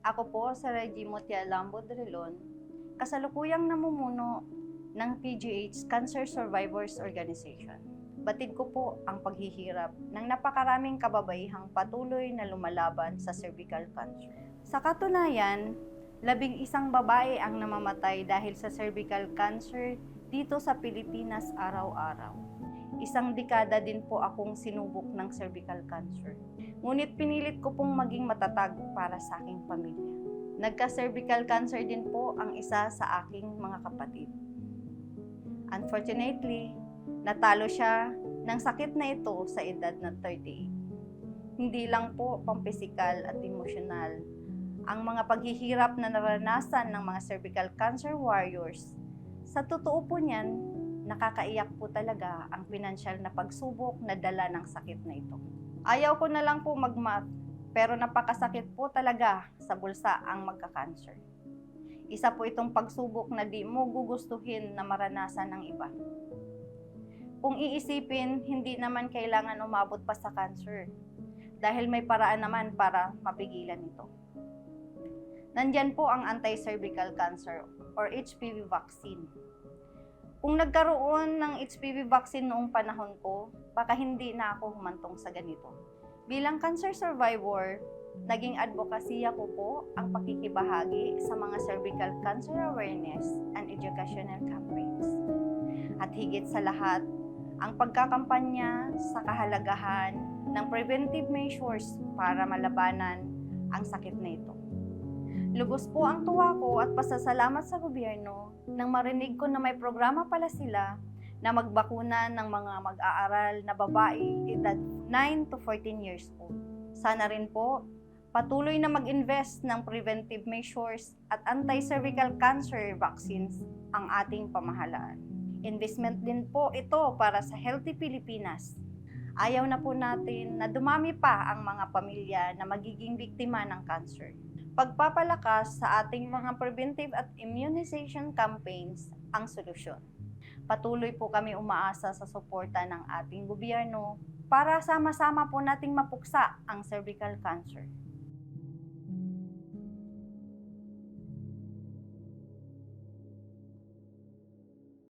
Ako po si Reggie Motialambo Drilon, kasalukuyang namumuno ng PGH Cancer Survivors Organization. Batid ko po ang paghihirap ng napakaraming kababaihang patuloy na lumalaban sa cervical cancer. Sa katunayan, 11 babae ang namamatay dahil sa cervical cancer dito sa Pilipinas araw-araw. Isang dekada din po akong sinubok ng cervical cancer. Ngunit pinilit ko pong maging matatag para sa aking pamilya. Nagka-cervical cancer din po ang isa sa aking mga kapatid. Unfortunately, natalo siya ng sakit na ito sa edad na 38. Hindi lang po pampisikal at emosyonal ang mga paghihirap na naranasan ng mga cervical cancer warriors. Sa totoo po niyan, nakakaiyak po talaga ang pinansyal na pagsubok na dala ng sakit na ito. Ayaw ko na lang po mag-math, pero napakasakit po talaga sa bulsa ang magka-cancer. Isa po itong pagsubok na di mo gugustuhin na maranasan ng iba. Kung iisipin, hindi naman kailangan umabot pa sa cancer, dahil may paraan naman para mapigilan ito. Nandyan po ang anti-cervical cancer or HPV vaccine. Kung nagkaroon ng HPV vaccine noong panahon ko, baka hindi na ako humantong sa ganito. Bilang cancer survivor, naging advokasya ko po ang pakikibahagi sa mga cervical cancer awareness and educational campaigns. At higit sa lahat, ang pagkakampanya sa kahalagahan ng preventive measures para malabanan ang sakit na ito. Lubos po ang tuwa ko at pasasalamat sa gobyerno nang marinig ko na may programa pala sila na magbakuna ng mga mag-aaral na babae edad 9 to 14 years old. Sana rin po patuloy na mag-invest ng preventive measures at anti-cervical cancer vaccines ang ating pamahalaan. Investment din po ito para sa Healthy Pilipinas. Ayaw na po natin na dumami pa ang mga pamilya na magiging biktima ng cancer. Pagpapalakas sa ating mga preventive at immunization campaigns ang solusyon. Patuloy po kami umaasa sa suporta ng ating gobyerno para sama-sama po nating mapuksa ang cervical cancer.